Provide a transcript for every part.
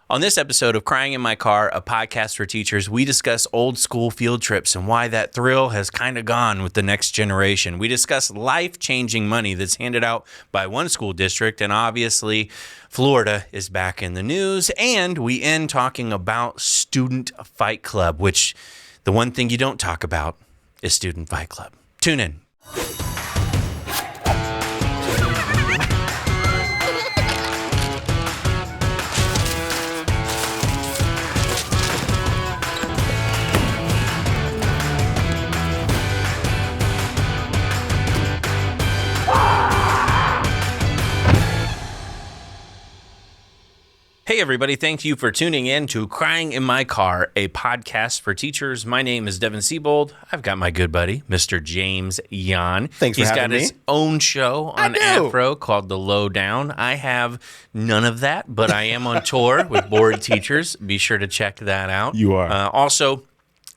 On this episode of Crying in My Car, a podcast for teachers, we discuss old school field trips and why that thrill has kind of gone with the next generation. We discuss life-changing money that's handed out by one school district, and obviously Florida is back in the news. And we end talking about Student Fight Club, which the one thing you don't talk about is Student Fight Club. Tune in. Hey, everybody. Thank you for tuning in to Crying in My Car, a podcast for teachers. My name is Devin Siebold. I've got my good buddy, Mr. James Yan. Thanks for having me. He's got his own show on Afro called The Lowdown. I have none of that, but I am on tour with bored teachers. Be sure to check that out. You are. Also,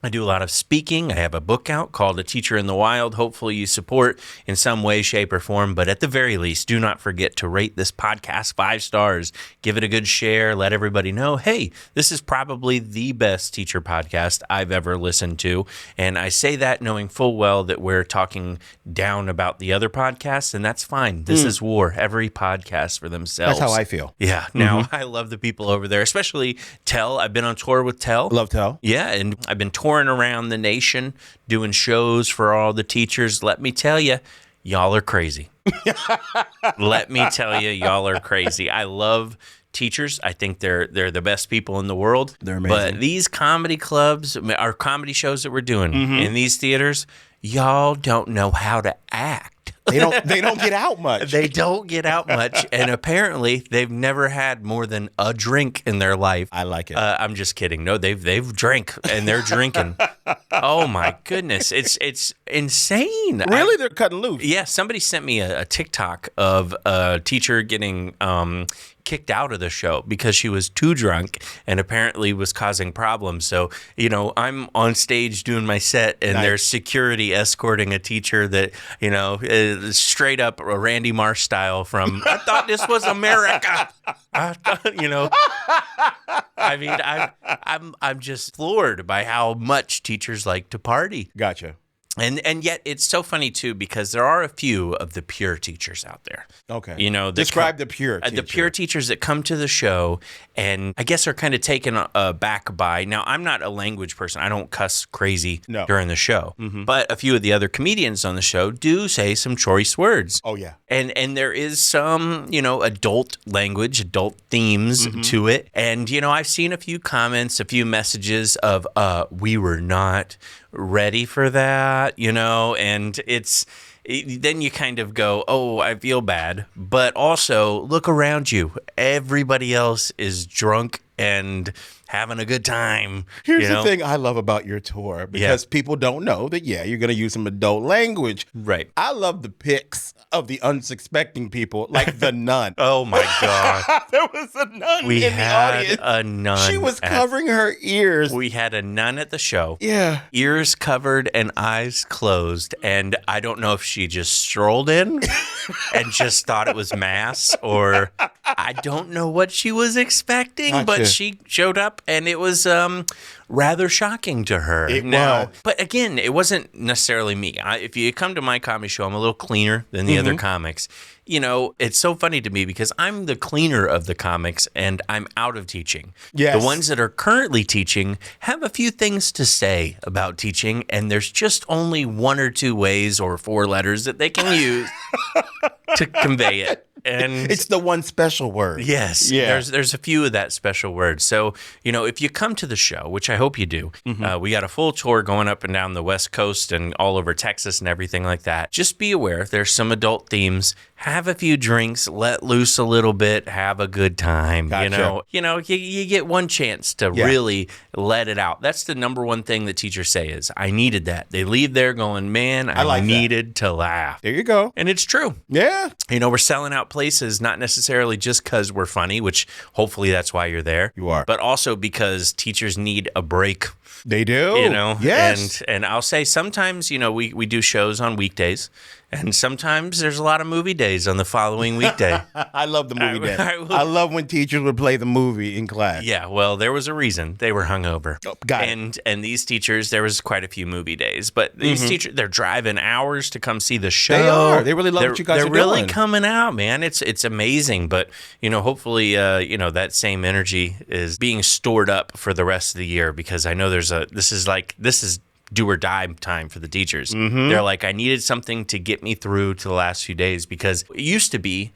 I do a lot of speaking. I have a book out called A Teacher in the Wild. Hopefully you support in some way, shape, or form. But at the very least, do not forget to rate this podcast 5 stars. Give it a good share. Let everybody know, hey, this is probably the best teacher podcast I've ever listened to. And I say that knowing full well that we're talking down about the other podcasts, and that's fine. This is war. Every podcast for themselves. That's how I feel. Yeah. Now, I love the people over there, especially Tell. I've been on tour with Tell. Love Tell. Yeah, and I've been touring around the nation doing shows for all the teachers. Let me tell you, y'all are crazy. Let me tell you, y'all are crazy. I love teachers. I think they're the best people in the world. They're amazing. But these comedy clubs, our comedy shows that we're doing in these theaters, y'all don't know how to act. They don't get out much. They don't get out much, and apparently they've never had more than a drink in their life. I like it. I'm just kidding. No, they've drank and they're drinking. Oh my goodness, it's insane. Really, they're cutting loose. Yeah, somebody sent me a TikTok of a teacher getting kicked out of the show because she was too drunk and apparently was causing problems. So, I'm on stage doing my set and there's security escorting a teacher that, is straight up a Randy Marsh style from, I thought this was America. I mean, I'm just floored by how much teachers like to party. Gotcha. And yet it's so funny, too, because there are a few of the pure teachers out there. Okay. Describe the pure teacher. The pure teachers that come to the show and I guess are kind of taken aback by. Now, I'm not a language person. I don't cuss crazy during the show. But a few of the other comedians on the show do say some choice words. Oh, yeah. And there is some, adult language, adult themes to it. And, I've seen a few comments, a few messages of, we were not ready for that, and then you kind of go, oh, I feel bad. But also look around you. Everybody else is drunk and having a good time. Here's the thing I love about your tour, because people don't know that, you're going to use some adult language. Right. I love the pics of the unsuspecting people, like the nun. Oh, my God. There was a nun in the audience. We had a nun. She was covering her ears. We had a nun at the show. Yeah. Ears covered and eyes closed. And I don't know if she just strolled in and just thought it was mass, or I don't know what she was expecting, but she showed up and it was rather shocking to her. But again, it wasn't necessarily me. If you come to my comedy show, I'm a little cleaner than the other comics. It's so funny to me because I'm the cleaner of the comics and I'm out of teaching. Yes. The ones that are currently teaching have a few things to say about teaching, and there's just only 1 or 2 ways or 4 letters that they can use to convey it. And it's the one special word. Yes. Yeah. There's a few of that special word. So, if you come to the show, which I hope you do, we got a full tour going up and down the West Coast and all over Texas and everything like that. Just be aware there's some adult themes. Have a few drinks, let loose a little bit, have a good time. Gotcha. You get one chance to really let it out. That's the number one thing that teachers say is, I needed that. They leave there going, man, I needed to laugh. There you go. And it's true. Yeah. We're selling out places, not necessarily just because we're funny, which hopefully that's why you're there. You are. But also because teachers need a break. They do. You know? Yes. And I'll say sometimes, you know, we do shows on weekdays And sometimes there's a lot of movie days on the following weekday. I love the movie day. I love when teachers would play the movie in class. Yeah, well, there was a reason. They were hungover. Oh, got it. And these teachers, there was quite a few movie days. But these teachers, they're driving hours to come see the show. They are. They really love what you guys are doing. They're really coming out, man. It's amazing. But, hopefully, that same energy is being stored up for the rest of the year, because I know this is do or die time for the teachers. They're like, I needed something to get me through to the last few days, because it used to be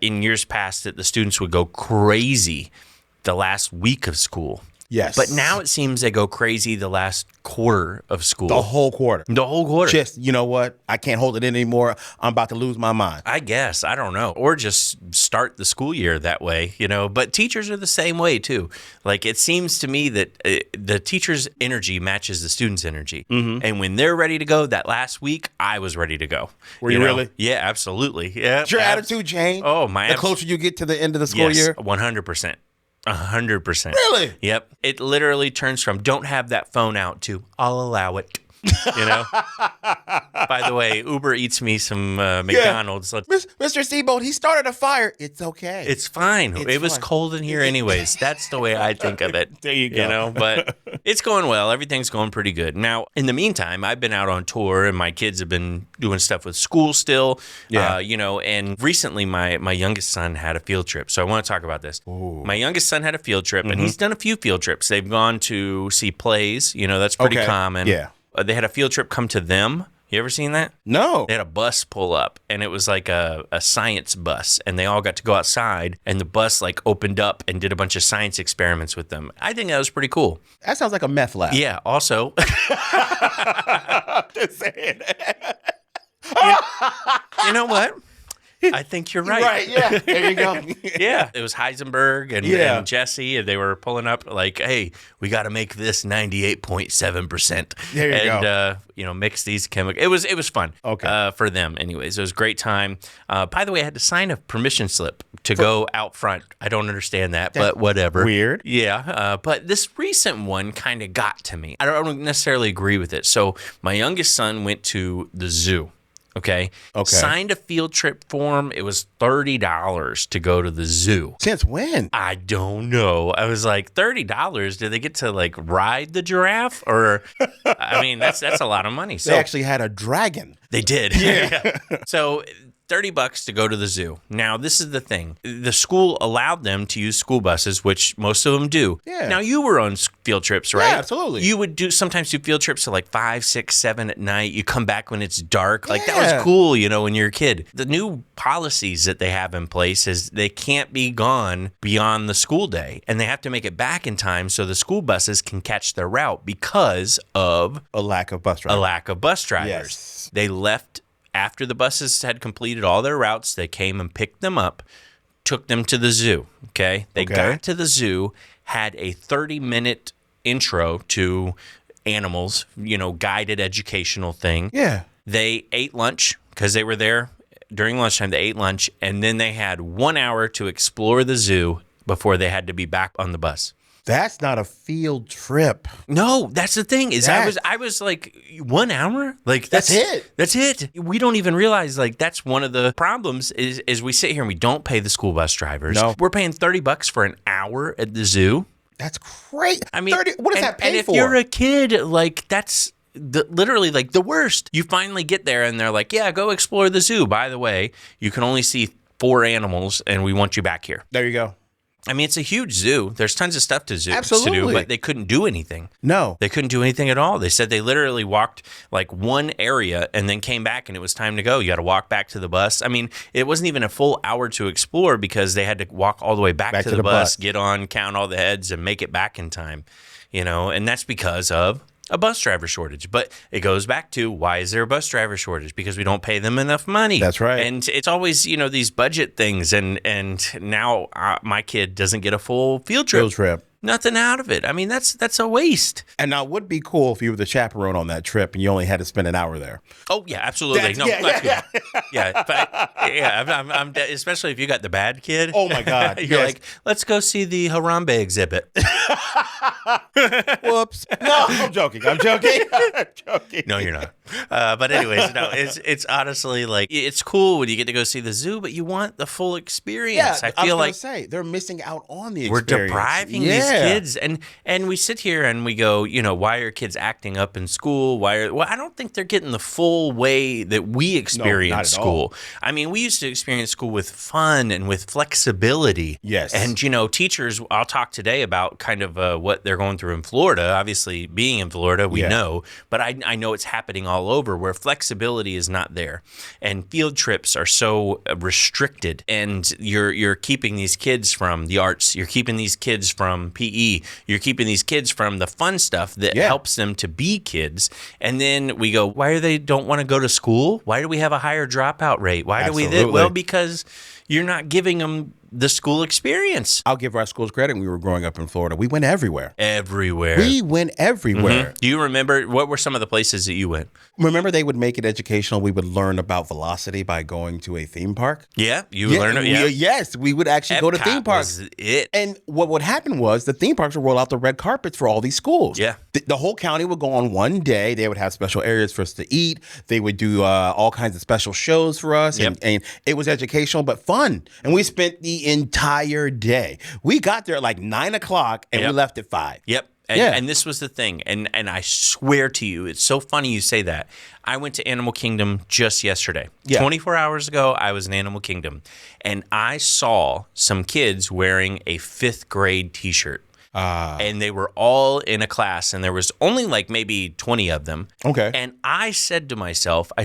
in years past that the students would go crazy the last week of school. Yes. But now it seems they go crazy the last quarter of school. The whole quarter. The whole quarter. Just, you know what? I can't hold it in anymore. I'm about to lose my mind. I guess. I don't know. Or just start the school year that way, But teachers are the same way, too. Like, it seems to me that the teacher's energy matches the student's energy. And when they're ready to go that last week, I was ready to go. Were you really? Yeah, absolutely. Yeah. Did your attitude change? Oh, the closer you get to the end of the school year? 100%. 100%. Really? Yep. It literally turns from don't have that phone out to I'll allow it. By the way, Uber eats me some McDonald's. Mr. Siebold, he started a fire. It's okay. It's fine. It was cold in here anyways. That's the way I think of it. There you go. But it's going well. Everything's going pretty good. Now, in the meantime, I've been out on tour, and my kids have been doing stuff with school still. Yeah. And recently my youngest son had a field trip. So I want to talk about this. Ooh. My youngest son had a field trip, and he's done a few field trips. They've gone to see plays. That's pretty common. Yeah. They had a field trip come to them. You ever seen that? No. They had a bus pull up, and it was like a science bus, and they all got to go outside, and the bus opened up and did a bunch of science experiments with them. I think that was pretty cool. That sounds like a meth lab. Yeah, also. Just saying. You know what? I think you're right. Right, yeah. There you go. Yeah. It was Heisenberg and Jesse, and they were pulling up like, hey, we got to make this 98.7%. There you go. Mix these chemicals. It was fun. Okay. For them anyways. It was a great time. By the way, I had to sign a permission slip to go out front. I don't understand that, but whatever. Weird. Yeah. But this recent one kind of got to me. I don't necessarily agree with it. So my youngest son went to the zoo. Okay. Signed a field trip form. It was $30 to go to the zoo. Since when? I don't know. I was like, $30? Did they get to ride the giraffe? Or, I mean, that's a lot of money. So they actually had a dragon. They did. Yeah. So $30 to go to the zoo. Now, this is the thing. The school allowed them to use school buses, which most of them do. Yeah. Now, you were on field trips, right? Yeah, absolutely. You would sometimes do field trips to 5, 6, 7 at night. You come back when it's dark. That was cool, when you're a kid. The new policies that they have in place is they can't be gone beyond the school day, and they have to make it back in time so the school buses can catch their route because of a lack of bus drivers. Yes. They left after the buses had completed all their routes. They came and picked them up, took them to the zoo. Okay. They got to the zoo, had a 30-minute intro to animals, guided educational thing. Yeah. They ate lunch because they were there during lunchtime. They ate lunch, and then they had 1 hour to explore the zoo before they had to be back on the bus. That's not a field trip. No, that's the thing. I was like 1 hour? That's it. That's it. We don't even realize that's one of the problems is we sit here and we don't pay the school bus drivers. No. We're paying $30 for an hour at the zoo. That's great. I mean, 30, what does that pay and if for? you're a kid, that's literally the worst. You finally get there and they're like, yeah, go explore the zoo. By the way, you can only see 4 animals and we want you back here. There you go. I mean, it's a huge zoo. There's tons of stuff to do, but they couldn't do anything. No. They couldn't do anything at all. They said they literally walked one area and then came back and it was time to go. You got to walk back to the bus. I mean, it wasn't even a full hour to explore because they had to walk all the way back to the bus, get on, count all the heads, and make it back in time. And that's because of a bus driver shortage. But it goes back to, why is there a bus driver shortage? Because we don't pay them enough money. That's right. And it's always, these budget things. And now my kid doesn't get a full field trip. Nothing out of it. I mean, that's a waste. And now it would be cool if you were the chaperone on that trip and you only had to spend an hour there. Oh, yeah, absolutely. I'm especially if you got the bad kid. Oh, my God. You're like, let's go see the Harambe exhibit. Whoops. No, I'm joking. I'm joking. No, you're not. But anyways, no, it's honestly like it's cool when you get to go see the zoo, but you want the full experience. Yeah, I feel was like say they're missing out on the we're experience. depriving these kids, and we sit here and we go, why are kids acting up in school? Well, I don't think they're getting the full way that we experience school. I mean, we used to experience school with fun and with flexibility. Yes, and teachers. I'll talk today about kind of what they're going through in Florida. Obviously, being in Florida, we know, but I know it's happening all over where flexibility is not there, and field trips are so restricted, and you're keeping these kids from the arts, you're keeping these kids from PE, you're keeping these kids from the fun stuff that helps them to be kids. And then we go, why they don't want to go to school? Why do we have a higher dropout rate? Why do we? Well, because you're not giving them the school experience. I'll give our schools credit. When we were growing up in Florida, we went everywhere. We went everywhere. Mm-hmm. Do you remember what were some of the places that you went? Remember, they would make it educational. We would learn about velocity by going to a theme park. Yeah, learn it. Yeah. Yes, we would actually go to theme parks. Was it. And what would happen was the theme parks would roll out the red carpets for all these schools. Yeah. The whole county would go on one day. They would have special areas for us to eat. They would do all kinds of special shows for us. And it was educational but fun. And we spent the entire day. We got there at like 9 o'clock and we left at 5. Yep. And this was the thing. And I swear to you, it's so funny you say that. I went to Animal Kingdom just yesterday. Yeah. 24 hours ago, I was in Animal Kingdom. And I saw some kids wearing a 5th grade T-shirt. And they were all in a class. And there was only like maybe 20 of them. Okay. And I said to myself, I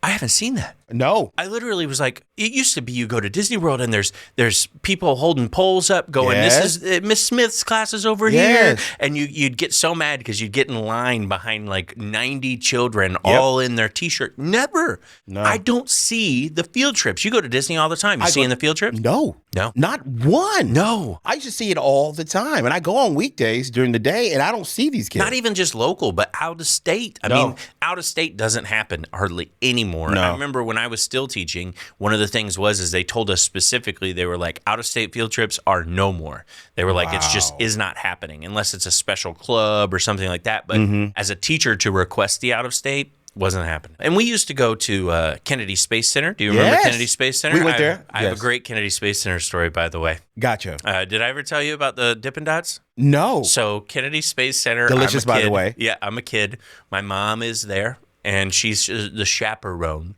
haven't seen that. No. I literally was like, it used to be you go to Disney World and there's people holding poles up going, this is Miss Smith's class is over here. And you'd get so mad because you'd get in line behind like 90 children all in their T-shirt. Never. No. I don't see the field trips. You go to Disney all the time. You seeing the field trips? No. Not one. No. I used to see it all the time. And I go on weekdays during the day and I don't see these kids. Not even just local, but out of state. I mean, out of state doesn't happen hardly anymore. No. I remember when I was still teaching, one of the things was they told us specifically, they were like, out-of-state field trips are no more. They were like, it's just is not happening unless it's a special club or something like that. But as a teacher to request the out-of-state wasn't happening. And we used to go to Kennedy Space Center. Do you remember Kennedy Space Center? We went there. I have a great Kennedy Space Center story, by the way. Gotcha. Did I ever tell you about the Dippin Dots? No. So Kennedy Space Center. Delicious, by the way. Yeah, I'm a kid. My mom is there, and she's the chaperone.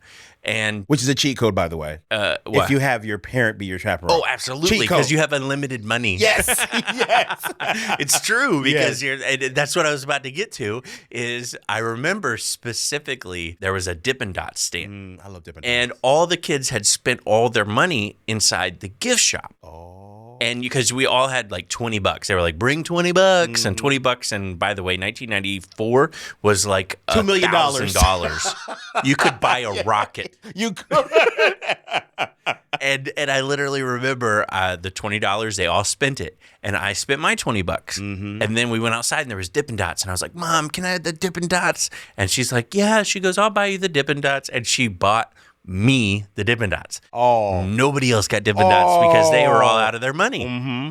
Which is a cheat code, by the way. If you have your parent be your chaperone. Oh, absolutely, because you have unlimited money. Yes, It's true, because that's what I was about to get to, is I remember specifically there was a Dippin Dots stand. I love Dippin Dots. And all the kids had spent all their money inside the gift shop. Oh. And because we all had like $20, they were like, bring $20 and $20. And by the way, 1994 was like $2 million. You could buy a rocket. You could. And I literally remember the $20, they all spent it. And I spent my $20. And then we went outside and there was Dippin Dots. And I was like, Mom, can I have the Dippin Dots? And she's like, yeah. She goes, I'll buy you the Dippin Dots. And she bought me the Dippin Dots. Oh. Nobody else got Dippin Dots because they were all out of their money.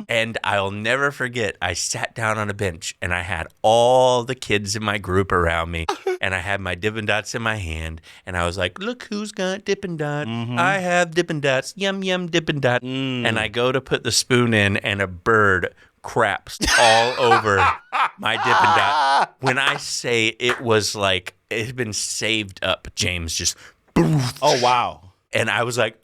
And I'll never forget, I sat down on a bench and I had all the kids in my group around me and I had my Dippin Dots in my hand and I was like, look who's got Dippin Dots. I have Dippin Dots. Yum, yum, Dippin Dots. And I go to put the spoon in and a bird craps all over my Dippin Dot. When I say it was like, it had been saved up, James, just boof. Oh, wow. And I was like,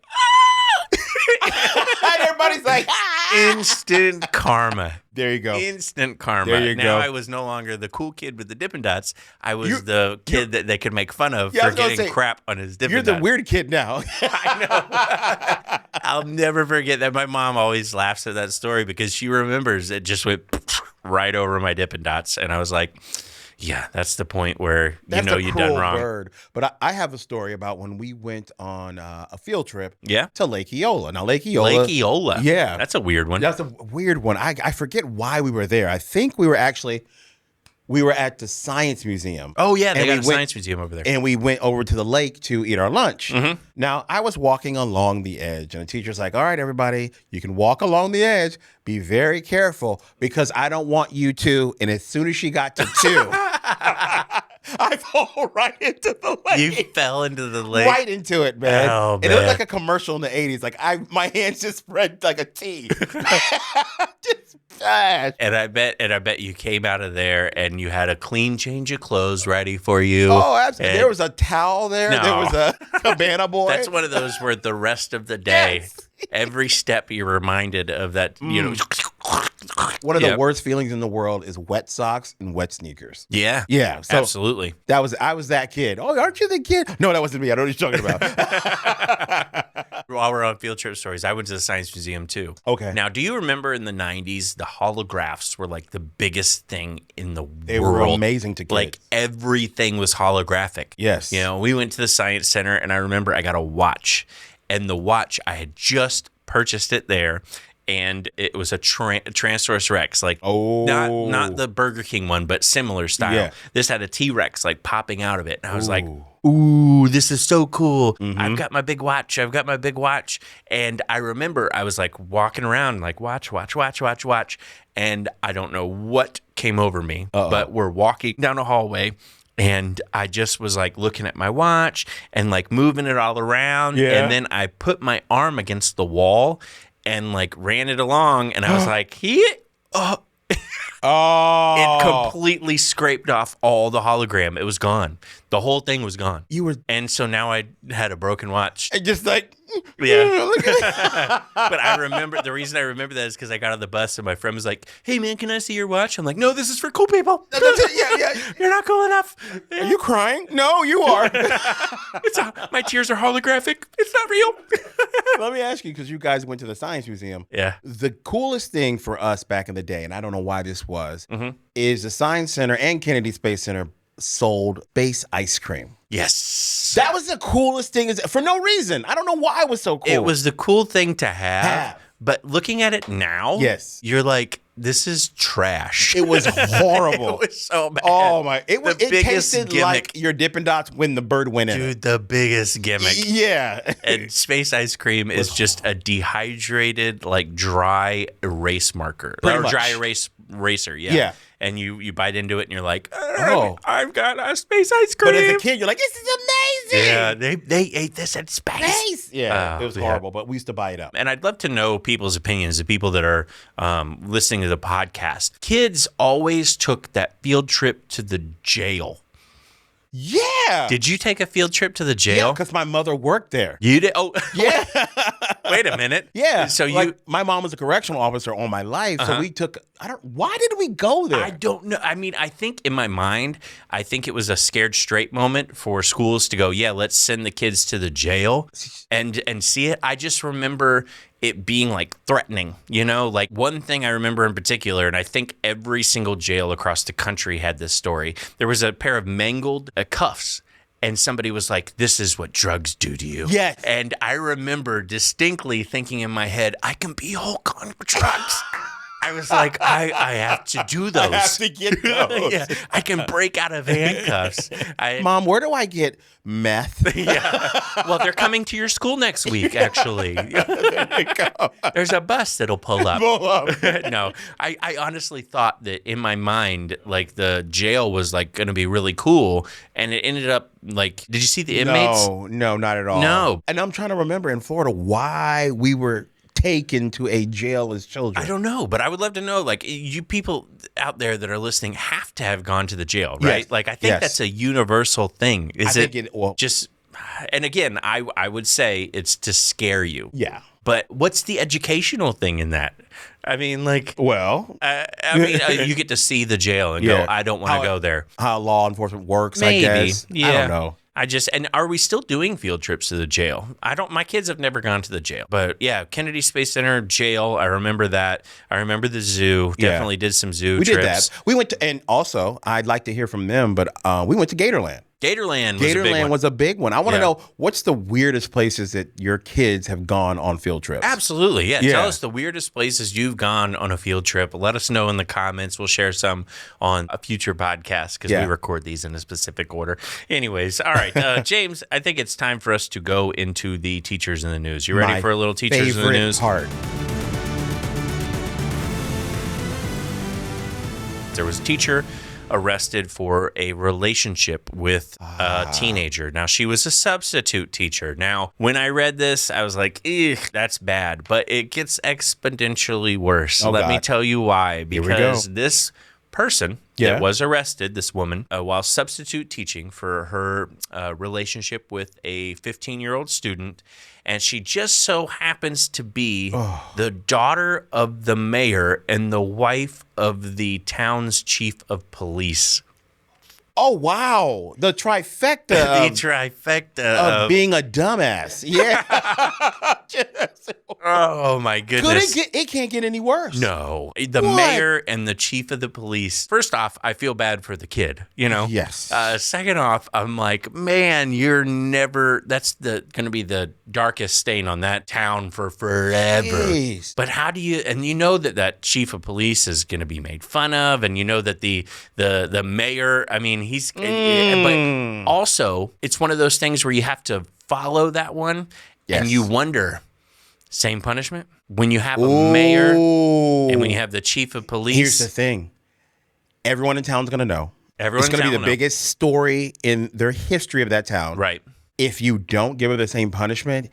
and everybody's like, instant karma. There you go. Instant karma. There you now go. I was no longer the cool kid with the Dippin Dots. I was the kid that they could make fun of for getting crap on his Dippin Dots. You're the weird kid now. I know. I'll never forget that. My mom always laughs at that story because she remembers it just went right over my Dippin Dots. And I was like, yeah, that's the point where you know you've done wrong. Bird. But I have a story about when we went on a field trip to Lake Eola. Now, Lake Eola. Yeah. That's a weird one. That's a weird one. I forget why we were there. I think we were at the Science Museum. Oh, yeah. They got a Science Museum over there. And we went over to the lake to eat our lunch. Now, I was walking along the edge, and the teacher's like, all right, everybody, you can walk along the edge. Be very careful because I don't want you to. And as soon as she got to 2, I fall right into the lake. You fell into the lake. Right into it, man. Oh, It looked man. like a commercial in the 80s. Like my hands just spread like a T. Just splash. And I bet you came out of there and you had a clean change of clothes ready for you. Oh, absolutely. There was a towel there. No. There was a cabana boy. That's one of those where the rest of the day, every step you're reminded of that, you know. One of the worst feelings in the world is wet socks and wet sneakers. Yeah. Yeah. So absolutely. I was that kid. Oh, aren't you the kid? No, that wasn't me. I don't know what you're talking about. While we're on field trip stories, I went to the Science Museum too. Okay. Now, do you remember in the 90s, the holographs were like the biggest thing in the They world? were amazing to kids. Like everything was holographic. Yes. You know, we went to the Science Center and I remember I got a watch. And the watch, I had just purchased it there. And it was a Tyrannosaurus Rex, like not the Burger King one, but similar style. Yeah. This had a T-Rex like popping out of it. And I was like, ooh, this is so cool. I've got my big watch. And I remember I was like walking around like watch. And I don't know what came over me, but we're walking down a hallway. And I just was like looking at my watch and like moving it all around. Yeah. And then I put my arm against the wall and like ran it along, and I was like, it completely scraped off all the hologram. It was gone. The whole thing was gone. And so now I had a broken watch. And just like, look at But I remember, the reason I remember that is because I got on the bus and my friend was like, hey man, can I see your watch? I'm like, no, this is for cool people. yeah. You're not cool enough. Are you crying? No, you are. My tears are holographic. It's not real. Let me ask you, because you guys went to the Science Museum. Yeah. The coolest thing for us back in the day, and I don't know why this was, is the Science Center and Kennedy Space Center sold space ice cream. Yes. That was the coolest thing, for no reason. I don't know why it was so cool. It was the cool thing to have. But looking at it now, you're like, this is trash. It was horrible. It was so bad. Oh my! It biggest tasted gimmick. like your Dippin' Dots when the bird went in. Dude, the biggest gimmick. Yeah. And space ice cream is just a dehydrated, like dry erase marker. Pretty or much. dry erase eraser. Yeah. Yeah. And you bite into it and you're like, Oh. I've got a space ice cream. But as a kid, you're like, this is amazing. Yeah, they ate this at space. Yeah, it was horrible, but we used to buy it up. And I'd love to know people's opinions, the people that are listening to the podcast. Kids always took that field trip to the jail. Yeah. Did you take a field trip to the jail? Yeah, because my mother worked there. You did? Oh, Yeah. wait a minute. Yeah. So my mom was a correctional officer all my life, so we took. Why did we go there? I don't know. I mean, I think in my mind, I think it was a scared straight moment for schools to go, yeah, let's send the kids to the jail and see it. I just remember it being like threatening, you know, like one thing I remember in particular, and I think every single jail across the country had this story. There was a pair of mangled cuffs. And somebody was like, this is what drugs do to you. Yes. And I remember distinctly thinking in my head, I can be Hulk on drugs. I was like, I have to do those. I have to get those. Yeah, I can break out of handcuffs. Mom, where do I get meth? Yeah. Well, they're coming to your school next week, actually. There you go. There's a bus that'll pull up. Pull up. No, I honestly thought that in my mind, like the jail was like going to be really cool. And it ended up like, did you see the inmates? No, not at all. No. And I'm trying to remember in Florida why we were taken to a jail as children. I don't know, but I would love to know, like, you people out there that are listening have to have gone to the jail, right? Yes. Like, I think that's a universal thing. Just, and again, I would say it's to scare you. Yeah. But what's the educational thing in that? I mean, like, well, you get to see the jail and go, I don't want to go there. How law enforcement works, Maybe. I guess. Yeah. I don't know. And are we still doing field trips to the jail? My kids have never gone to the jail. But yeah, Kennedy Space Center, jail, I remember that. I remember the zoo. Definitely did some zoo trips. We did that. We went to, and also, I'd like to hear from them, but we went to Gatorland. Gatorland was a big one. I want to know, what's the weirdest places that your kids have gone on field trips? Absolutely. Yeah. Tell us the weirdest places you've gone on a field trip. Let us know in the comments. We'll share some on a future podcast because we record these in a specific order. Anyways, all right. James, I think it's time for us to go into the teachers in the news. You ready for a little teachers in the news? Part. There was a teacher arrested for a relationship with a teenager. Now, she was a substitute teacher. Now, when I read this, I was like, that's bad. But it gets exponentially worse. Let me tell you why. Because this person that was arrested, this woman, while substitute teaching for her relationship with a 15-year-old student, and she just so happens to be the daughter of the mayor and the wife of the town's chief of police. Oh, wow. The trifecta. The trifecta of being a dumbass. Yeah. Oh, my goodness. It can't get any worse. No. The mayor and the chief of the police. First off, I feel bad for the kid, you know? Yes. Second off, I'm like, man, that's going to be the darkest stain on that town for forever. Jeez. But how do you, and you know that chief of police is going to be made fun of, and you know that the mayor, I mean, but also it's one of those things where you have to follow that one, and you wonder, same punishment when you have a mayor and when you have the chief of police. Here's the thing: everyone in town's gonna know. It's gonna be the biggest story in their history of that town. Right. If you don't give her the same punishment,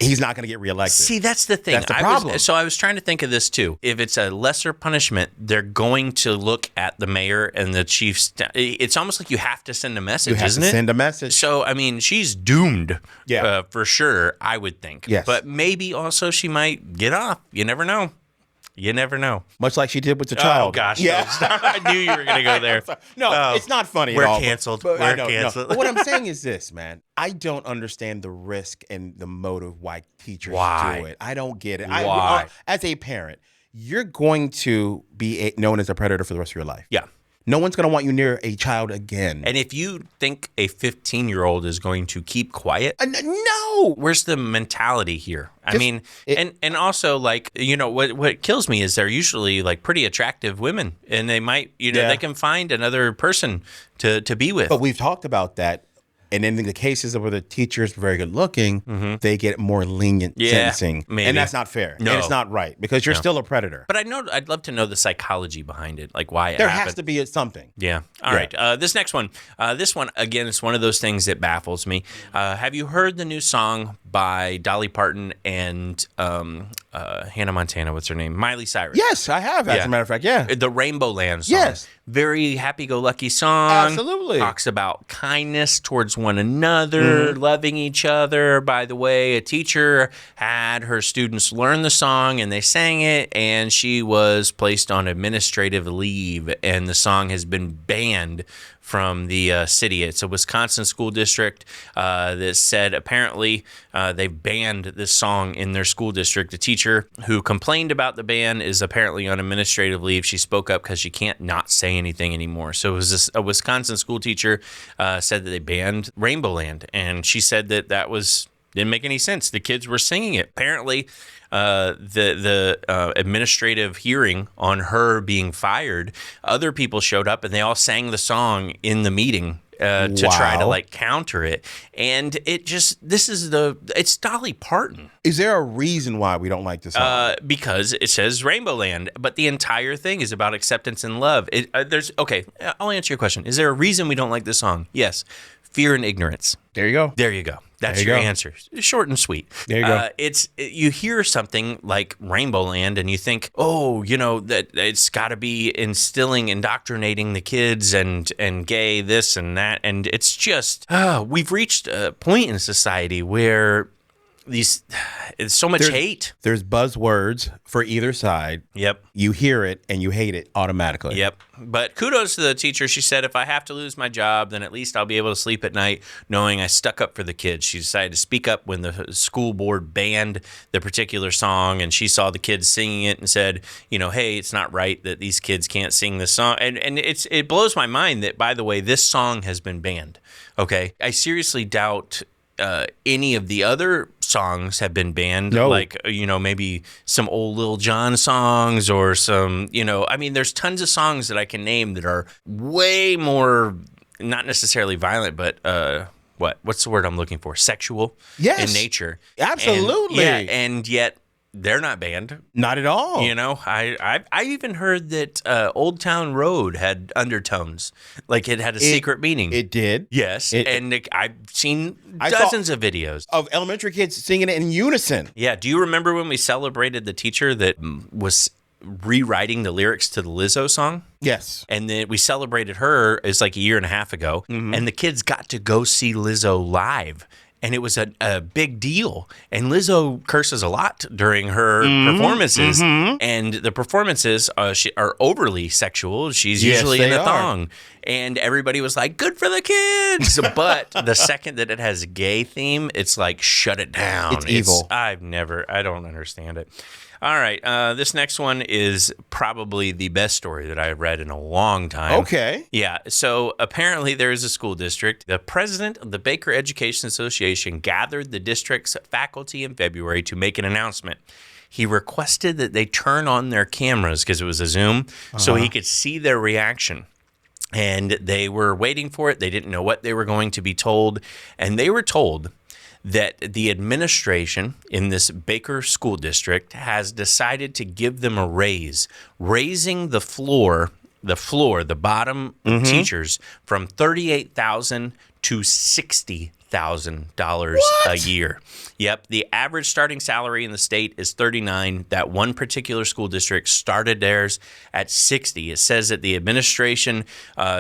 he's not going to get reelected. See, that's the thing. That's the problem. I was trying to think of this too. If it's a lesser punishment, they're going to look at the mayor and the chiefs. It's almost like you have to send a message, isn't it? Send a message. So, I mean, she's doomed for sure, I would think. Yes. But maybe also she might get off. You never know. You never know. Much like she did with the child. Oh, gosh. Yeah. No, I knew you were going to go there. No, it's not funny We're at all. canceled. We're canceled. But what I'm saying is this, man. I don't understand the risk and the motive why teachers do it. I don't get it. Why? As a parent, you're going to be known as a predator for the rest of your life. Yeah. No one's going to want you near a child again. And if you think a 15-year-old is going to keep quiet, no. Where's the mentality here? I mean, and also, like, you know, what kills me is they're usually like pretty attractive women, and they might, they can find another person to be with. But we've talked about that. And in the cases where the teachers are very good looking, they get more lenient sentencing. Maybe. And that's not fair. No. And it's not right because you're still a predator. But I'd love to know the psychology behind it, like why it there happened. Has to be something. Yeah. All right. This next one. This one, again, is one of those things that baffles me. Have you heard the new song by Dolly Parton and Hannah Montana? What's her name? Miley Cyrus. Yes, I have, as a matter of fact. Yeah. The Rainbow Land song. Yes. Very happy-go-lucky song. Absolutely. Talks about kindness towards one another, loving each other. By the way, a teacher had her students learn the song, and they sang it, and she was placed on administrative leave, and the song has been banned from the city. It's a Wisconsin school district that said apparently they've banned this song in their school district. A teacher who complained about the ban is apparently on administrative leave. She spoke up because she can't not say anything anymore. So it was a Wisconsin school teacher said that they banned Rainbow Land, and she said that didn't make any sense. The kids were singing it. Apparently, the administrative hearing on her being fired, other people showed up and they all sang the song in the meeting to try to like counter it. And it's Dolly Parton. Is there a reason why we don't like this song? Because it says Rainbow Land, but the entire thing is about acceptance and love. I'll answer your question. Is there a reason we don't like this song? Yes. Fear and ignorance. There you go. There you go. That's your answer. Short and sweet. There you go. You hear something like Rainbow Land and you think, that it's got to be indoctrinating the kids and gay this and that. And it's just, we've reached a point in society where it's so much hate. There's buzzwords for either side. Yep. You hear it and you hate it automatically. Yep. But kudos to the teacher. She said, if I have to lose my job, then at least I'll be able to sleep at night knowing I stuck up for the kids. She decided to speak up when the school board banned the particular song, and she saw the kids singing it and said, hey, it's not right that these kids can't sing this song. And it blows my mind that, by the way, this song has been banned. Okay. I seriously doubt any of the other songs have been banned. No. Like, maybe some old Lil Jon songs or some, there's tons of songs that I can name that are way more, not necessarily violent, but what's the word I'm looking for? Sexual in nature. Absolutely. And yet they're not banned. Not at all. You know, I even heard that Old Town Road had undertones, like it had a secret meaning. It did. Yes, and I've seen dozens of videos of elementary kids singing it in unison. Yeah. Do you remember when we celebrated the teacher that was rewriting the lyrics to the Lizzo song? Yes. And then we celebrated her, it's like a year and a half ago, and the kids got to go see Lizzo live. And it was a big deal. And Lizzo curses a lot during her performances. And the performances are overly sexual. She's usually in a thong. And everybody was like, good for the kids. But the second that it has a gay theme, it's like, shut it down. It's evil. I don't understand it. All right. This next one is probably the best story that I've read in a long time. Okay. Yeah. So apparently there is a school district. The president of the Baker Education Association gathered the district's faculty in February to make an announcement. He requested that they turn on their cameras because it was a Zoom so he could see their reaction. And they were waiting for it. They didn't know what they were going to be told. And they were told that the administration in this Baker school district has decided to give them a raise, raising the bottom teachers from $38,000 to $60,000 a year. Yep, the average starting salary in the state is $39,000. That one particular school district started theirs at $60,000. It says that the administration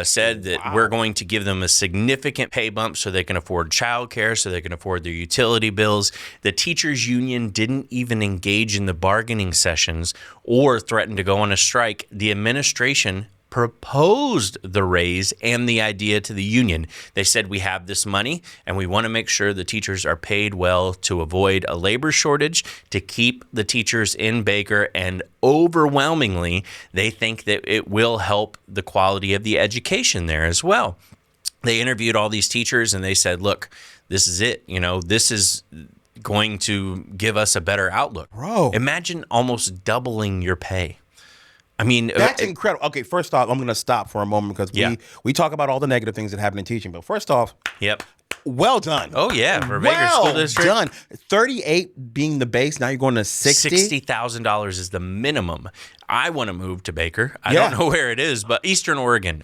said that we're going to give them a significant pay bump so they can afford childcare, so they can afford their utility bills. The teachers union didn't even engage in the bargaining sessions or threaten to go on a strike. The administration proposed the raise and the idea to the union. They said, we have this money and we want to make sure the teachers are paid well to avoid a labor shortage, to keep the teachers in Baker, and overwhelmingly, they think that it will help the quality of the education there as well. They interviewed all these teachers and they said, look, this is it. You know, this is going to give us a better outlook. Bro. Imagine almost doubling your pay. I mean, that's incredible. Okay, first off, I'm going to stop for a moment because we talk about all the negative things that happen in teaching. But first off, well done. Oh, yeah. For Baker School District. Well done. 38 being the base. Now you're going to 60. $60,000 is the minimum. I want to move to Baker. I don't know where it is, but Eastern Oregon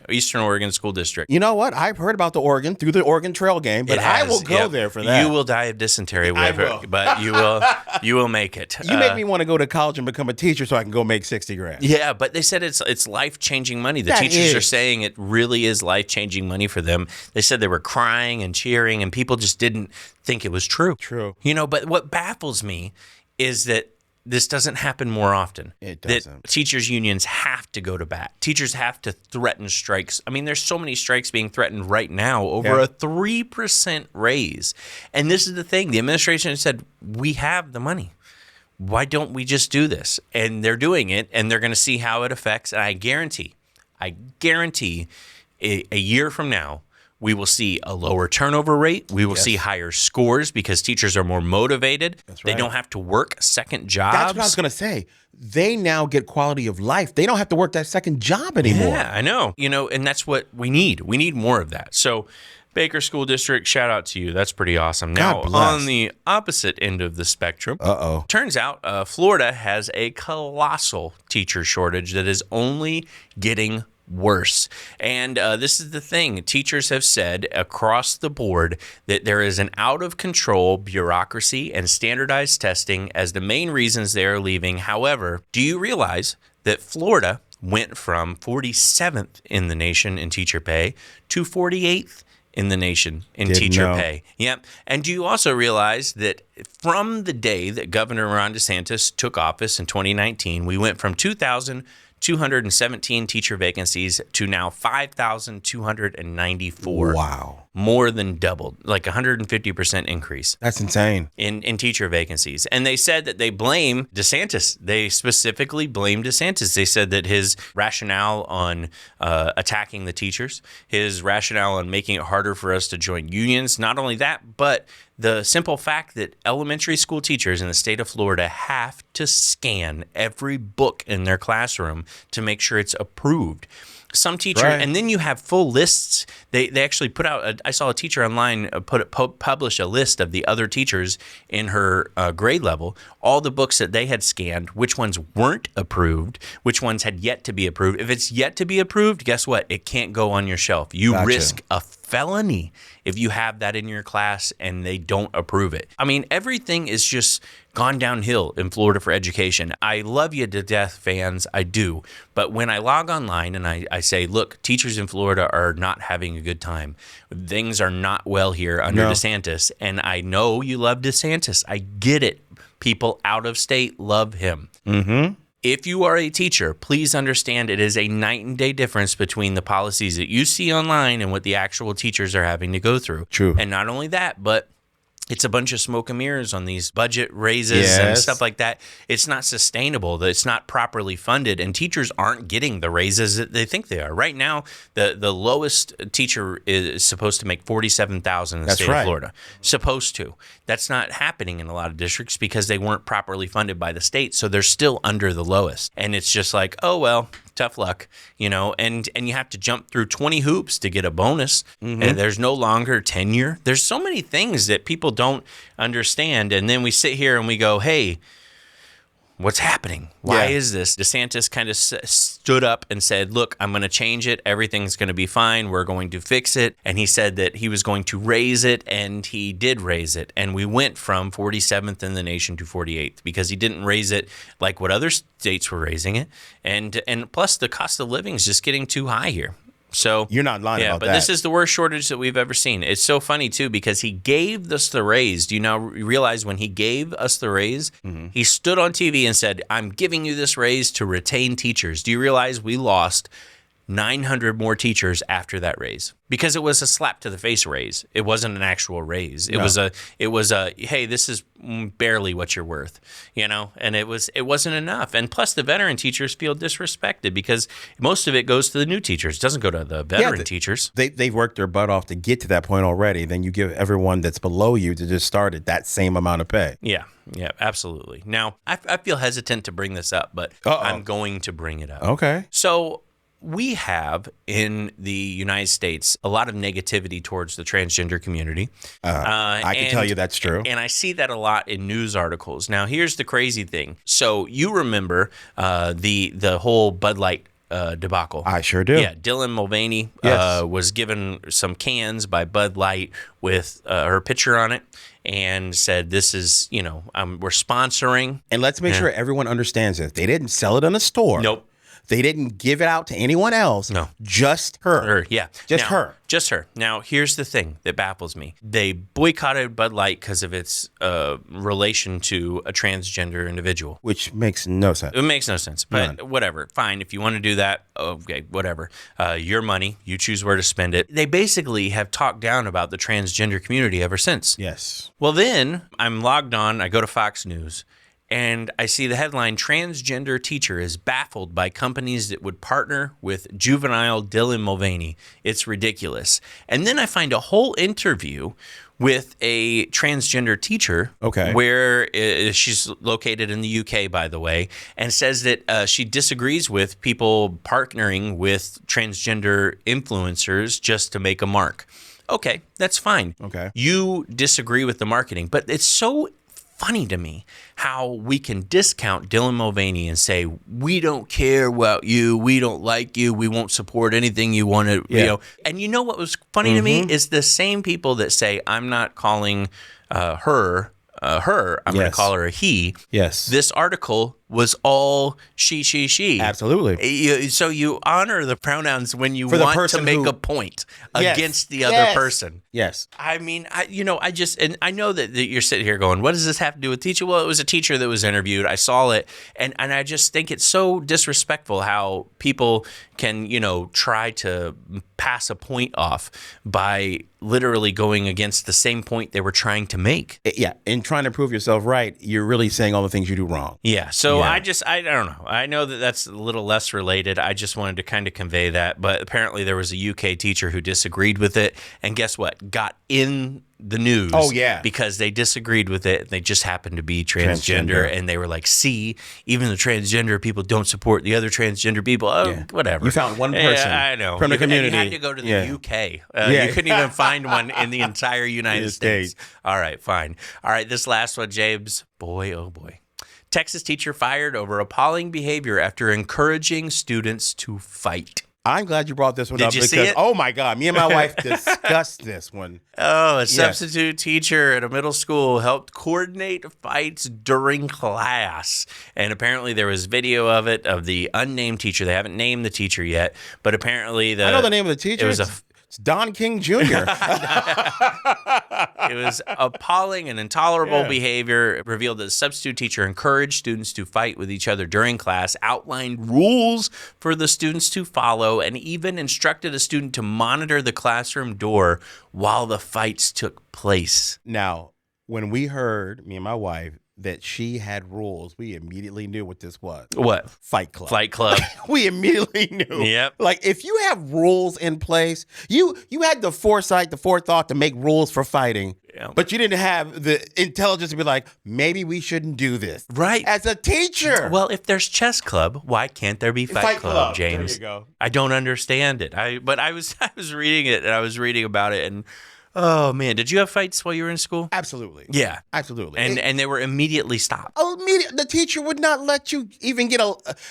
School District. You know what? I've heard about the Oregon through the Oregon Trail game, but I will go there for that. You will die of dysentery with it, but you will make it. You make me want to go to college and become a teacher so I can go make $60,000. Yeah, but they said it's life-changing money. The teachers are saying it really is life-changing money for them. They said they were crying and cheering, and people just didn't think it was true. True. You know, but what baffles me is that this doesn't happen more often. It doesn't. That teachers' unions have to go to bat. Teachers have to threaten strikes. I mean, there's so many strikes being threatened right now over a 3% raise. And this is the thing. The administration said, we have the money. Why don't we just do this? And they're doing it, and they're going to see how it affects. And I guarantee a year from now, we will see a lower turnover rate. We will see higher scores because teachers are more motivated. That's right. They don't have to work second jobs. That's what I was going to say. They now get quality of life. They don't have to work that second job anymore. Yeah, I know. You know, and that's what we need. We need more of that. So Baker School District, shout out to you. That's pretty awesome. Now, on the opposite end of the spectrum, turns out Florida has a colossal teacher shortage that is only getting worse. And this is the thing. Teachers have said across the board that there is an out-of-control bureaucracy and standardized testing as the main reasons they are leaving. However, do you realize that Florida went from 47th in the nation in teacher pay to 48th in the nation in teacher pay? Yep. And do you also realize that from the day that Governor Ron DeSantis took office in 2019, we went from 2,217 teacher vacancies to now 5,294. Wow. More than doubled, like 150% increase. That's insane. In teacher vacancies. And they said that they blame DeSantis. They specifically blame DeSantis. They said that his rationale on attacking the teachers, his rationale on making it harder for us to join unions, not only that, but the simple fact that elementary school teachers in the state of Florida have to scan every book in their classroom to make sure it's approved. Some teacher, Right. and then you have full lists. They actually put out. I saw a teacher online publish a list of the other teachers in her grade level, all the books that they had scanned, which ones weren't approved, which ones had yet to be approved. If it's yet to be approved, guess what? It can't go on your shelf. You Gotcha. risk a felony if you have that in your class and they don't approve it. I mean, everything is just gone downhill in Florida for education. I love you to death, fans. I do. But when I log online and I say, look, teachers in Florida are not having a good time. Things are not well here under DeSantis. And I know you love DeSantis. I get it. People out of state love him. Mm-hmm. If you are a teacher, please understand it is a night and day difference between the policies that you see online and what the actual teachers are having to go through. True. And not only that, but it's a bunch of smoke and mirrors on these budget raises and stuff like that. It's not sustainable. It's not properly funded, and teachers aren't getting the raises that they think they are. Right now, the lowest teacher is supposed to make $47,000 in the state of Florida. Supposed to. That's not happening in a lot of districts because they weren't properly funded by the state, so they're still under the lowest. And it's just like, oh, well, tough luck, and you have to jump through 20 hoops to get a bonus. And there's no longer tenure. There's so many things that people don't understand. And then we sit here and we go, hey, what's happening? Why is this? DeSantis kind of stood up and said, look, I'm going to change it. Everything's going to be fine. We're going to fix it. And he said that he was going to raise it, and he did raise it. And we went from 47th in the nation to 48th because he didn't raise it like what other states were raising it. And plus the cost of living is just getting too high here. So you're not lying about that. Yeah, but this is the worst shortage that we've ever seen. It's so funny, too, because he gave us the raise. Do you now realize when he gave us the raise, he stood on TV and said, I'm giving you this raise to retain teachers. Do you realize we lost 900 more teachers after that raise? Because it was a slap to the face raise. It wasn't an actual raise. It was a hey, this is barely what you're worth, and it wasn't enough. And plus the veteran teachers feel disrespected because most of it goes to the new teachers. It doesn't go to the veteran teachers. They've worked their butt off to get to that point already. Then you give everyone that's below you to just start at that same amount of pay. Yeah, absolutely. Now, I feel hesitant to bring this up, but I'm going to bring it up. Okay. So we have in the United States a lot of negativity towards the transgender community. I can tell you that's true. And I see that a lot in news articles. Now, here's the crazy thing. So you remember the whole Bud Light debacle. I sure do. Yeah, Dylan Mulvaney was given some cans by Bud Light with her picture on it and said, this is, we're sponsoring. And let's make sure everyone understands this. They didn't sell it in a store. Nope. They didn't give it out to anyone else. No. Just her. Just her. Now, here's the thing that baffles me. They boycotted Bud Light because of its relation to a transgender individual. Which makes no sense. It makes no sense. But whatever. Fine. If you want to do that, okay, whatever. Your money. You choose where to spend it. They basically have talked down about the transgender community ever since. Yes. Well, then I'm logged on. I go to Fox News. And I see the headline, transgender teacher is baffled by companies that would partner with juvenile Dylan Mulvaney. It's ridiculous. And then I find a whole interview with a transgender teacher where she's located in the UK, by the way, and says that she disagrees with people partnering with transgender influencers just to make a mark. Okay, that's fine. Okay. You disagree with the marketing, but it's so funny to me how we can discount Dylan Mulvaney and say, we don't care about you, we don't like you, we won't support anything you want to, And you know what was funny to me is the same people that say, I'm not calling her, I'm going to call her a he. Yes. This article was all she. Absolutely. So you honor the pronouns when you want to make a point against the other person. Yes. I mean, I know that you're sitting here going, what does this have to do with teacher? Well, it was a teacher that was interviewed. I saw it. And I just think it's so disrespectful how people can, try to pass a point off by literally going against the same point they were trying to make. Yeah. And trying to prove yourself right, you're really saying all the things you do wrong. Yeah. So So I don't know. I know that that's a little less related. I just wanted to kind of convey that. But apparently there was a UK teacher who disagreed with it. And guess what? Got in the news. Oh, yeah. Because they disagreed with it. They just happened to be transgender. And they were like, see, even the transgender people don't support the other transgender people. Oh, whatever. You found one person I know. from the community. You had to go to the UK. You couldn't even find one in the entire United States. All right, fine. All right, this last one, James. Boy, oh boy. Texas teacher fired over appalling behavior after encouraging students to fight. I'm glad you brought this one up Did you because, see it? Oh my God, me and my wife discussed this one. Oh, a substitute teacher at a middle school helped coordinate fights during class. And apparently there was video of it, of the unnamed teacher. They haven't named the teacher yet, but apparently I know the name of the teacher. It was it's Don King Jr. It was appalling and intolerable behavior. It revealed that the substitute teacher encouraged students to fight with each other during class, outlined rules for the students to follow, and even instructed a student to monitor the classroom door while the fights took place. Now, when we heard, me and my wife, that she had rules, we immediately knew what this was. What? Fight Club. Fight Club. We immediately knew. Yep. Like, if you have rules in place, you had the foresight, the forethought to make rules for fighting, but you didn't have the intelligence to be like, maybe we shouldn't do this. Right. As a teacher. Well, if there's chess club, why can't there be fight club, James? There you go. I don't understand it. But I was reading it, and I was reading about it, and oh man, did you have fights while you were in school? Absolutely. Yeah. Absolutely. And they were immediately stopped. The teacher would not let you even get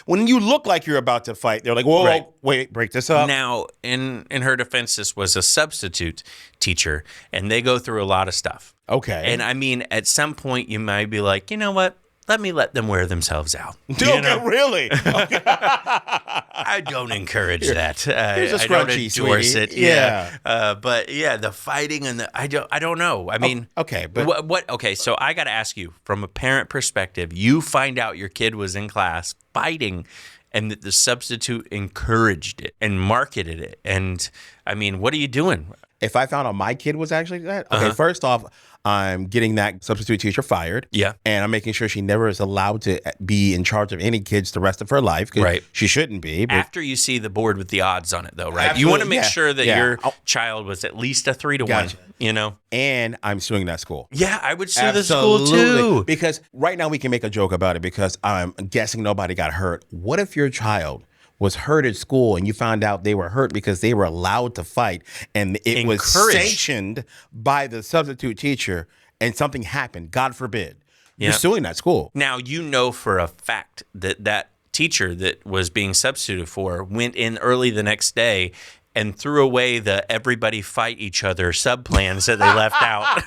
when you look like you're about to fight, they're like, whoa, wait, break this up. Now, in her defense, this was a substitute teacher, and they go through a lot of stuff. Okay. And I mean, at some point, you might be like, you know what? Let them wear themselves out. Okay, really? Okay. I don't encourage that. Here's a I don't scrunchie, endorse sweetie. it. Yeah. But yeah, the fighting and I don't know. I mean, okay, but what? Okay, so I got to ask you, from a parent perspective, you find out your kid was in class fighting, and that the substitute encouraged it and marketed it. And I mean, what are you doing? if I found out my kid was actually that, okay, first off, I'm getting that substitute teacher fired. Yeah. And I'm making sure she never is allowed to be in charge of any kids the rest of her life. Right. She shouldn't be. But After you see the board with the odds on it, though, right? Absolutely, You want to make yeah, sure that yeah. your child was at least a 3-1, Gotcha. you know? And I'm suing that school. Yeah, I would sue the school too. Because right now we can make a joke about it because I'm guessing nobody got hurt. What if your child was hurt at school and you found out they were hurt because they were allowed to fight and it was sanctioned by the substitute teacher and something happened, God forbid. You're suing that school. Now, you know for a fact that that teacher that was being substituted for went in early the next day and threw away the everybody fight each other sub-plans that they left out.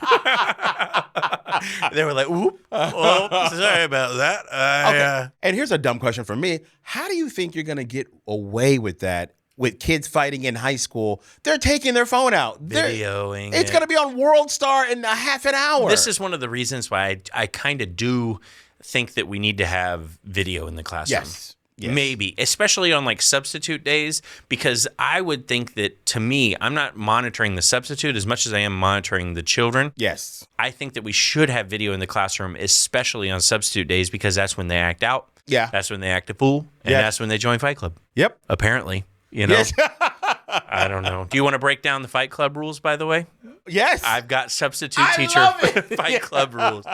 They were like, "Oop, oh, sorry about that." Okay. And here's a dumb question for me. How do you think you're going to get away with that with kids fighting in high school? They're taking their phone out. Videoing It's going to be on World Star in a half an hour. This is one of the reasons why I kind of do think that we need to have video in the classroom. Yes. Maybe, especially on like substitute days, because I would think that, to me, I'm not monitoring the substitute as much as I am monitoring the children. Yes. I think that we should have video in the classroom, especially on substitute days, because that's when they act out. Yeah. That's when they act a fool, and that's when they join Fight Club. Yep. Apparently, you know. Yes. I don't know. Do you want to break down the Fight Club rules, by the way? Yes. I've got substitute teacher Fight Club rules.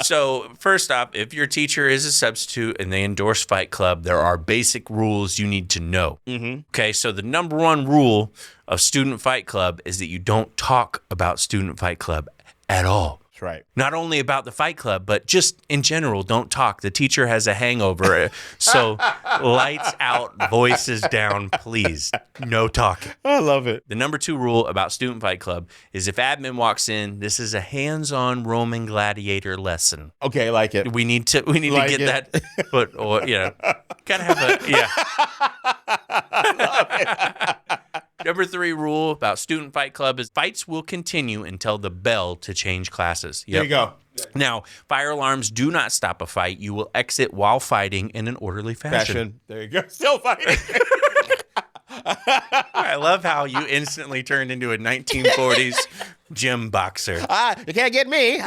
So first off, if your teacher is a substitute and they endorse Fight Club, there are basic rules you need to know. Mm-hmm. Okay, so the number one rule of Student Fight Club is that you don't talk about Student Fight Club at all. That's right. Not only about the Fight Club, but just in general, don't talk. The teacher has a hangover. So lights out, voices down, please. No talking. I love it. The number 2 rule about Student Fight Club is if admin walks in, this is a hands-on Roman gladiator lesson. Okay, like it. We need to Like get it. that foot, or gotta have a Number 3 rule about Student Fight Club is fights will continue until the bell to change classes. Yep. There you go. Now, fire alarms do not stop a fight. You will exit while fighting in an orderly fashion. There you go. Still fighting. I love how you instantly turned into a 1940s gym boxer. You can't get me.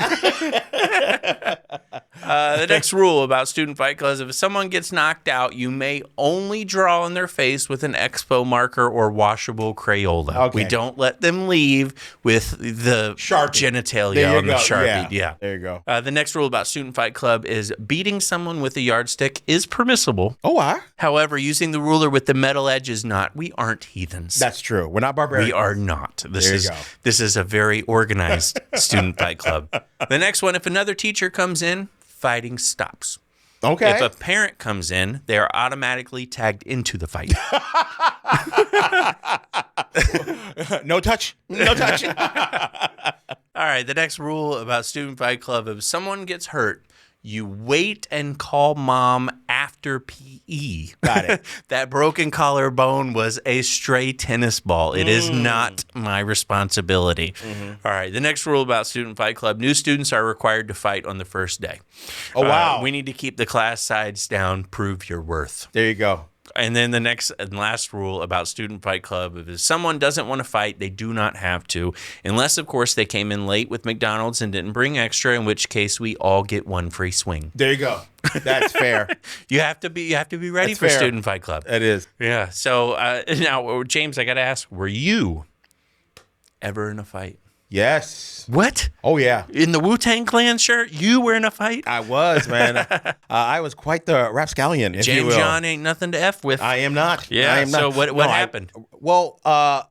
The next rule about student fight clubs: if someone gets knocked out, you may only draw on their face with an Expo marker or washable Crayola. Okay. We don't let them leave with the Sharpie. genitalia on the Sharpie. Yeah. There you go. The next rule about student fight club is beating someone with a yardstick is permissible. Oh, why? However, using the ruler with the metal edge is not. We aren't heathens. That's true. We're not barbarians. We are not. There you go. This is a very organized student fight club. The next one, if another teacher comes in, fighting stops. Okay. If a parent comes in, they are automatically tagged into the fight. No touch. No touch. All right, the next rule about student fight club, if someone gets hurt, you wait and call mom after PE. Got it. That broken collarbone was a stray tennis ball. It is not my responsibility. All right, the next rule about student fight club, new students are required to fight on the first day. Oh, wow. We need to keep the class size down, prove your worth. There you go. And then the next and last rule about student fight club, if someone doesn't want to fight, they do not have to, unless, of course, they came in late with McDonald's and didn't bring extra, in which case we all get one free swing. There you go. That's fair. You have to be ready That's for fair. student fight club. It is. Yeah. So now, James, I got to ask, were you ever in a fight? Yes. What? Oh, yeah. In the Wu-Tang Clan shirt, you were in a fight? I was, man. I was quite the rapscallion, if you James will. John ain't nothing to F with. I am not. Yeah, I am so not. what happened? Well,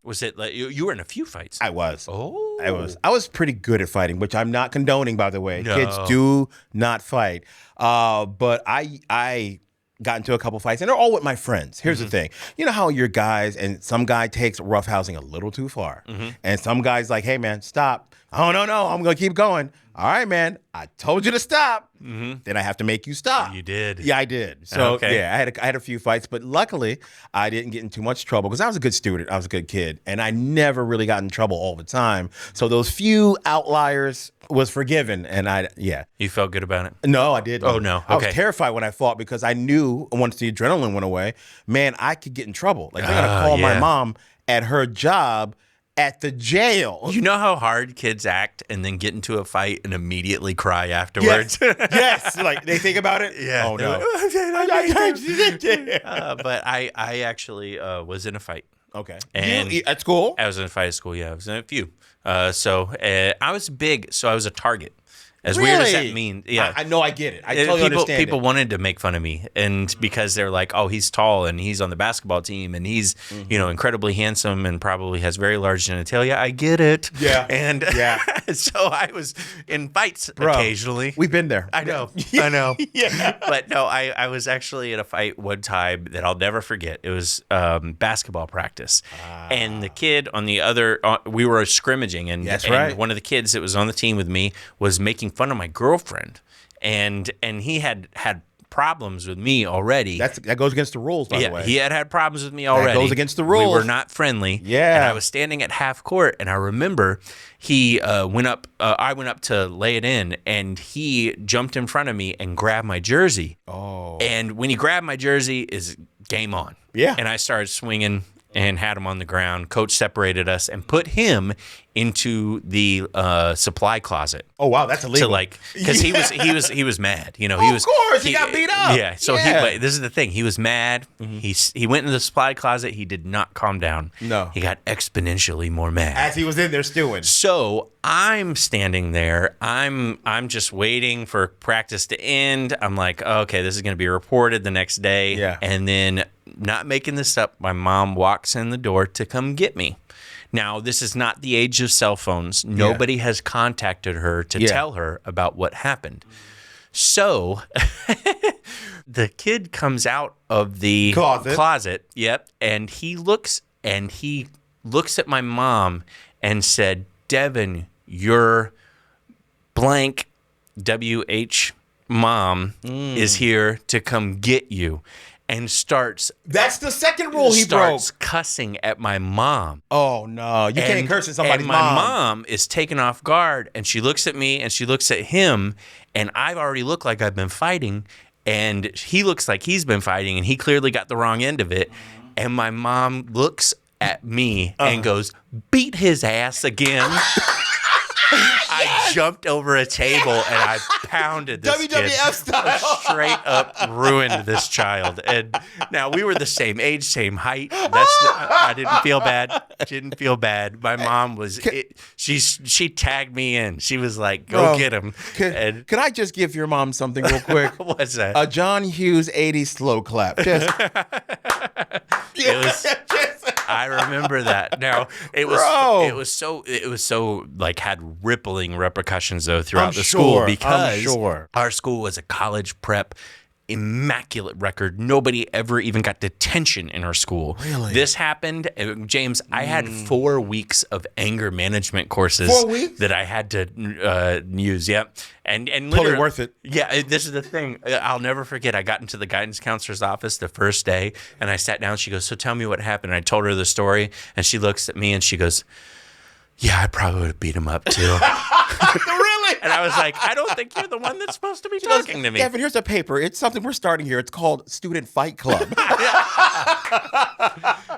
Was it like you were in a few fights? I was. Oh. I was pretty good at fighting, which I'm not condoning, by the way. No. Kids do not fight. But I got into a couple fights, and they're all with my friends. Here's the thing. You know how you're guys, and some guy takes roughhousing a little too far. And some guy's like, hey, man, stop. Oh, no, I'm going to keep going. All right, man, I told you to stop. Then I have to make you stop. You did. Yeah, I did. So, Okay. yeah, I had a few fights, but luckily I didn't get in too much trouble because I was a good student. I was a good kid, and I never really got in trouble all the time. So those few outliers was forgiven, and You felt good about it? No, I didn't. Oh, no. I was Okay. terrified when I fought because I knew once the adrenaline went away, man, I could get in trouble. Like, I got to call my yeah. mom at her job at the jail. You know how hard kids act and then get into a fight and immediately cry afterwards? Yes. Like, they think about it? Yeah. Oh, no. But I actually was in a fight. Okay. And you, at school? I was in a fight at school, yeah. I was in a few. I was big, so I was a target. As weird as that Really? means, yeah. I know, I get it. I totally understand People it. wanted to make fun of me, and because they're like, "Oh, he's tall and he's on the basketball team and he's, incredibly handsome and probably has very large genitalia." I get it. Yeah. And Yeah. so I was in fights occasionally. We've been there. I know. I know. Yeah. But no, I was actually in a fight one time that I'll never forget. It was basketball practice. And the kid on the other, we were scrimmaging. And, That's and right. one of the kids that was on the team with me was making fun of my girlfriend. And he had problems with me already. That goes against the rules, by the way. He had problems with me already. goes against the rules. We were not friendly. Yeah. And I was standing at half court, and I remember he went up. I went up to lay it in, and he jumped in front of me and grabbed my jersey. Oh. And when he grabbed my jersey, is game on. Yeah. And I started swinging and had him on the ground. Coach separated us and put him into the supply closet. Oh, wow, that's illegal. To because he was mad. He Of was. course, he got beat up. Yeah. So Yeah. but this is the thing. He was mad. He went into the supply closet. He did not calm down. No. He got exponentially more mad. As he was in there stewing. So I'm standing there. I'm just waiting for practice to end. I'm like, okay, this is going to be reported the next day. Yeah. And then, not making this up, my mom walks in the door to come get me. Now, this is not the age of cell phones. Nobody has contacted her to tell her about what happened. So the kid comes out of the closet. Yep. And he looks at my mom and said, "Devin, your blank WH mom is here to come get you." And That's the second rule he broke. starts cussing at my mom. Oh, no. You can't curse at somebody's and my mom is taken off guard, and she looks at me, and she looks at him, and I've already looked like I've been fighting, and he looks like he's been fighting, and he clearly got the wrong end of it. And my mom looks at me and goes, "Beat his ass again." I jumped over a table and I pounded this WWF kid. style. Straight up ruined this child. And now we were the same age, same height. I didn't feel bad. Didn't feel bad. My mom was. She tagged me in. She was like, "Go get him." Can I just give your mom something real quick? What's that? A John Hughes 80s slow clap. Just. I remember that. Now it was so like had rippling repercussions though throughout the school because our school was a college prep. Immaculate record. Nobody ever even got detention in our school. Really? This happened. James, I had 4 weeks of anger management courses 4 weeks? that I had to use. Yep. And Totally worth it. Yeah, this is the thing. I'll never forget. I got into the guidance counselor's office the first day and I sat down. She goes, "So tell me what happened." And I told her the story and she looks at me and she goes, "Yeah, I probably would have beat him up too." Really? And I was like, "I don't think you're the one that's supposed to be talking to me." Devin, here's a paper. It's something we're starting here. It's called Student Fight Club.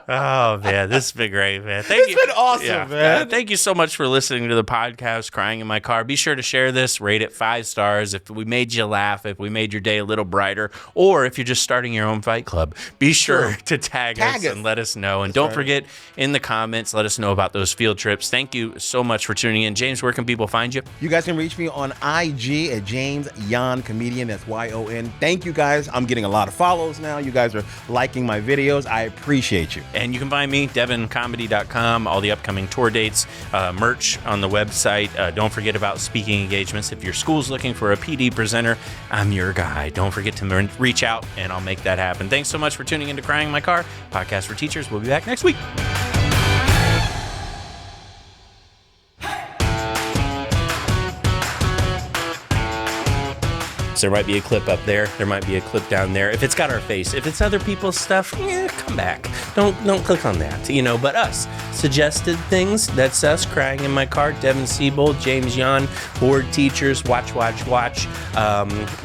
Oh, man, this has been great, man. Thank you. It's been awesome, man. Thank you so much for listening to the podcast, Crying in My Car. Be sure to share this, rate it 5 stars. If we made you laugh, if we made your day a little brighter, or if you're just starting your own fight club, be sure to tag us and let us know. And don't forget, in the comments, let us know about those field trips. Thank you so much for tuning in. James, where can people find you? You guys can reach me on IG at James Yon Comedian. That's YON. Thank you guys. I'm getting a lot of follows now. You guys are liking my videos. I appreciate you. And you can find me, devincomedy.com, all the upcoming tour dates, merch on the website. Don't forget about speaking engagements. If your school's looking for a PD presenter, I'm your guy. Don't forget to reach out, and I'll make that happen. Thanks so much for tuning into Crying in My Car, podcast for teachers. We'll be back next week. There might be a clip up there. There might be a clip down there. If it's got our face, if it's other people's stuff, come back. Don't click on that, But us, suggested things. That's us, Crying in My Car. Devin Siebold, James Yon, board teachers. Watch.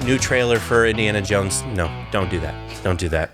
New trailer for Indiana Jones. No, don't do that. Don't do that.